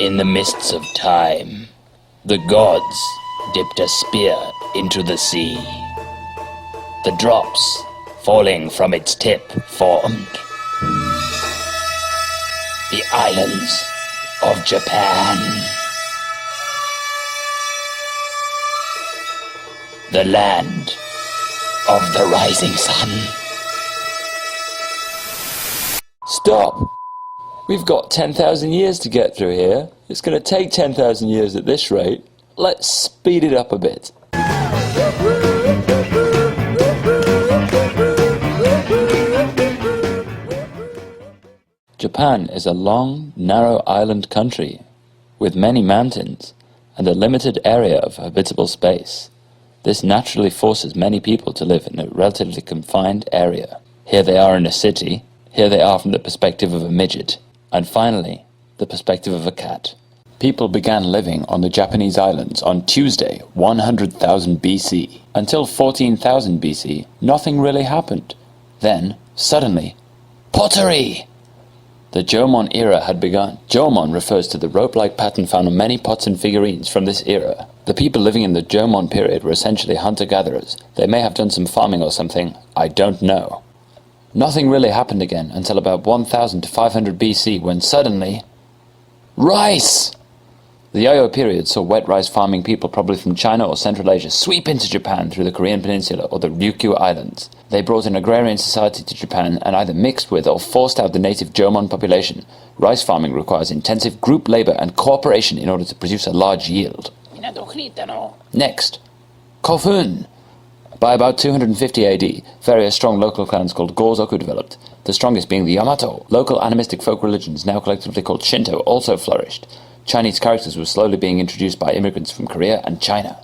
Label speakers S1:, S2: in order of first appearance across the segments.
S1: In the mists of time, the gods dipped a spear into the sea. The drops, falling from its tip, formed the islands of Japan. The land of the rising sun.
S2: Stop! We've got 10,000 years to get through here. It's going to take 10,000 years at this rate. Let's speed it up a bit. Japan is a long, narrow island country with many mountains and a limited area of habitable space. This naturally forces many people to live in a relatively confined area. Here they are in a city, here they are from the perspective of a midget, and finally, the perspective of a cat. People began living on the Japanese islands on Tuesday, 100,000 BC. Until 14,000 BC, nothing really happened. Then, suddenly, pottery! The Jomon era had begun. Jomon refers to the rope-like pattern found on many pots and figurines from this era. The people living in the Jomon period were essentially hunter-gatherers. They may have done some farming or something, I don't know. Nothing really happened again until about 1,000 to 500 BC when suddenly... rice! The Yayoi period saw wet rice farming people probably from China or Central Asia sweep into Japan through the Korean peninsula or the Ryukyu Islands. They brought an agrarian society to Japan and either mixed with or forced out the native Jomon population. Rice farming requires intensive group labor and cooperation in order to produce a large yield. Next, Kofun. By about 250 AD, various strong local clans called Gozoku developed, the strongest being the Yamato. Local animistic folk religions, now collectively called Shinto, also flourished. Chinese characters were slowly being introduced by immigrants from Korea and China.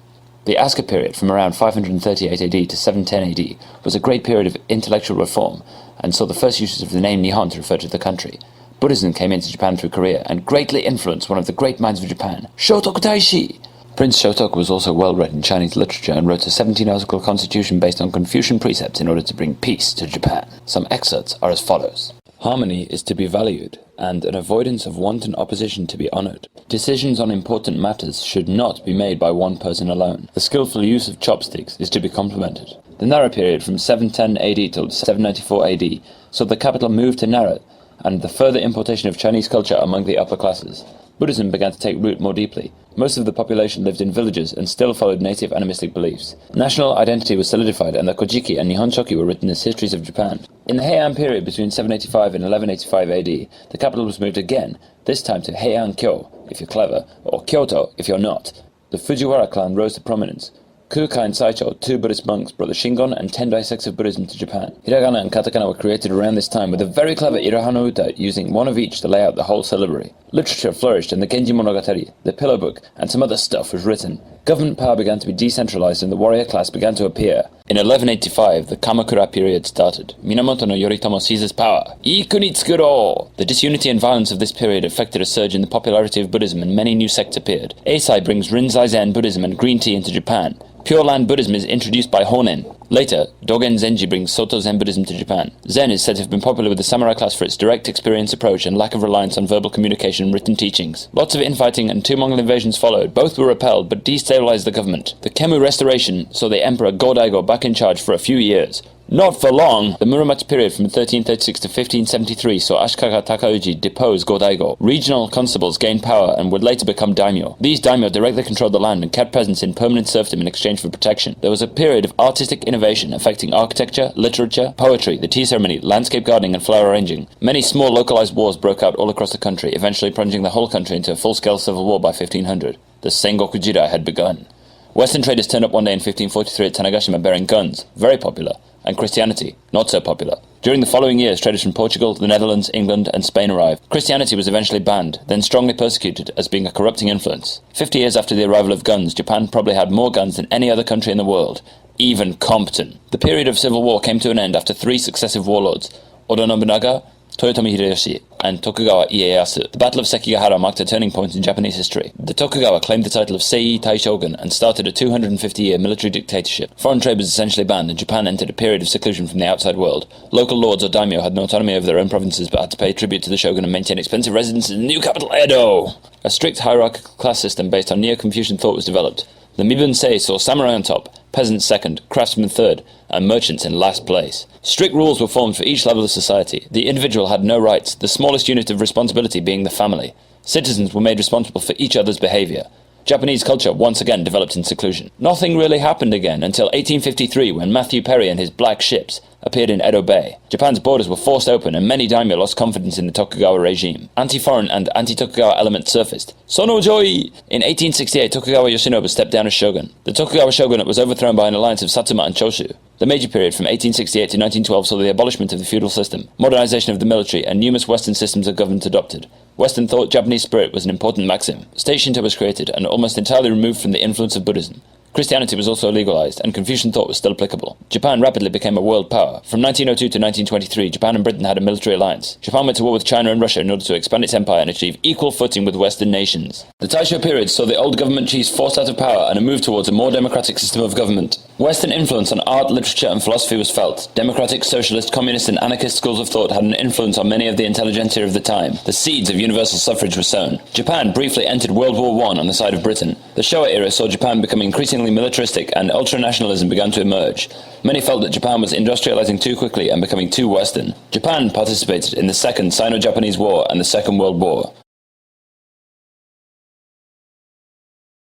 S2: The Asuka period, from around 538 AD to 710 AD, was a great period of intellectual reform, and saw the first uses of the name Nihon to refer to the country. Buddhism came into Japan through Korea, and greatly influenced one of the great minds of Japan, Shotoku Taishi. Prince Shotoku was also well read in Chinese literature and wrote a 17-article constitution based on Confucian precepts in order to bring peace to Japan. Some excerpts are as follows. Harmony is to be valued, and an avoidance of wanton opposition to be honored. Decisions on important matters should not be made by one person alone. The skillful use of chopsticks is to be complimented. The Nara period from 710 AD till 794 AD saw the capital move to Nara, and the further importation of Chinese culture among the upper classes. Buddhism began to take root more deeply. Most of the population lived in villages and still followed native animistic beliefs. National identity was solidified, and the Kojiki and Nihon Shoki were written as histories of Japan. In the Heian period between 785 and 1185 AD, the capital was moved again, this time to Heian-kyo, if you're clever, or Kyoto, if you're not. The Fujiwara clan rose to prominence. Kukai and Saicho, two Buddhist monks, brought the Shingon and Tendai sects of Buddhism to Japan. Hiragana and katakana were created around this time with a very clever Iraha uta, using one of each to lay out the whole syllabary. Literature flourished, and the Genji Monogatari, the Pillow Book, and some other stuff was written. Government power began to be decentralized, and the warrior class began to appear. In 1185, the Kamakura period started. Minamoto no Yoritomo seizes power. Ikuni tsukuro! The disunity and violence of this period affected a surge in the popularity of Buddhism, and many new sects appeared. Eisai brings Rinzai Zen Buddhism and green tea into Japan. Pure Land Buddhism is introduced by Honen. Later, Dogen Zenji brings Soto Zen Buddhism to Japan. Zen is said to have been popular with the samurai class for its direct experience approach and lack of reliance on verbal communication and written teachings. Lots of infighting and 2 Mongol invasions followed. Both were repelled, but destabilized the government. The Kemu Restoration saw the Emperor Go-Daigo back in charge for a few years. Not for long! The Muromachi period from 1336 to 1573 saw Ashikaga Takauji depose Go-Daigo. Regional constables gained power and would later become daimyo. These daimyo directly controlled the land and kept presence in permanent serfdom in exchange for protection. There was a period of artistic innovation affecting architecture, literature, poetry, the tea ceremony, landscape gardening and flower arranging. Many small localized wars broke out all across the country, eventually plunging the whole country into a full-scale civil war by 1500. The Sengoku Jidai had begun. Western traders turned up one day in 1543 at Tanegashima bearing guns, very popular, and Christianity, not so popular. During the following years, traders from Portugal, the Netherlands, England, and Spain arrived. Christianity was eventually banned, then strongly persecuted as being a corrupting influence. 50 years after the arrival of guns, Japan probably had more guns than any other country in the world, even Compton. The period of civil war came to an end after 3 successive warlords, Oda Nobunaga, Toyotomi Hideyoshi, and Tokugawa Ieyasu. The Battle of Sekigahara marked a turning point in Japanese history. The Tokugawa claimed the title of Sei Taishogun and started a 250-year military dictatorship. Foreign trade was essentially banned, and Japan entered a period of seclusion from the outside world. Local lords or daimyo had no autonomy over their own provinces but had to pay tribute to the shogun and maintain expensive residences in the new capital Edo. A strict hierarchical class system based on Neo-Confucian thought was developed. The Mibunsei saw samurai on top, peasants second, craftsmen third, and merchants in last place. Strict rules were formed for each level of society. The individual had no rights, the smallest unit of responsibility being the family. Citizens were made responsible for each other's behavior. Japanese culture once again developed in seclusion. Nothing really happened again until 1853, when Matthew Perry and his black ships appeared in Edo Bay. Japan's borders were forced open and many daimyo lost confidence in the Tokugawa regime. Anti-foreign and anti-Tokugawa elements surfaced. Sono Joi! In 1868, Tokugawa Yoshinobu stepped down as shogun. The Tokugawa shogunate was overthrown by an alliance of Satsuma and Choshu. The Meiji period from 1868 to 1912 saw the abolishment of the feudal system, modernization of the military, and numerous Western systems of government adopted. Western thought, Japanese spirit was an important maxim. State Shinto was created and almost entirely removed from the influence of Buddhism. Christianity was also legalized, and Confucian thought was still applicable. Japan rapidly became a world power. From 1902 to 1923, Japan and Britain had a military alliance. Japan went to war with China and Russia in order to expand its empire and achieve equal footing with Western nations. The Taisho period saw the old government chiefs forced out of power and a move towards a more democratic system of government. Western influence on art, literature, and philosophy was felt. Democratic, socialist, communist, and anarchist schools of thought had an influence on many of the intelligentsia of the time. The seeds of universal suffrage were sown. Japan briefly entered World War I on the side of Britain. The Showa era saw Japan become increasingly militaristic, and ultranationalism began to emerge. Many felt that Japan was industrializing too quickly and becoming too Western. Japan participated in the Second Sino-Japanese War and the Second World War.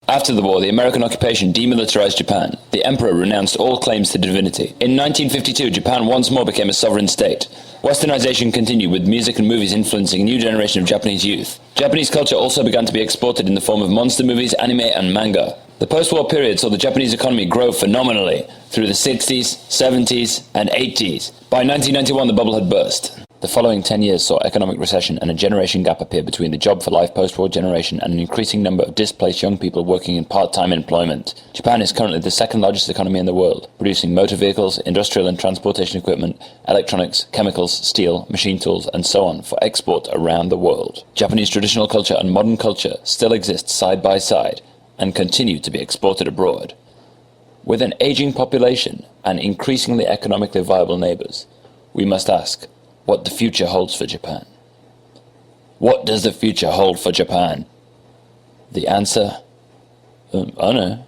S2: After the war, the American occupation demilitarized Japan. The emperor renounced all claims to divinity. In 1952, Japan once more became a sovereign state. Westernization continued, with music and movies influencing a new generation of Japanese youth. Japanese culture also began to be exported in the form of monster movies, anime, and manga. The post-war period saw the Japanese economy grow phenomenally through the 60s, 70s, and 80s. By 1991, the bubble had burst. The following 10 years saw economic recession and a generation gap appear between the job-for-life post-war generation and an increasing number of displaced young people working in part-time employment. Japan is currently the second largest economy in the world, producing motor vehicles, industrial and transportation equipment, electronics, chemicals, steel, machine tools, and so on for export around the world. Japanese traditional culture and modern culture still exist side by side and continue to be exported abroad. With an aging population and increasingly economically viable neighbors, we must ask what the future holds for Japan. What does the future hold for Japan? The answer? I don't know.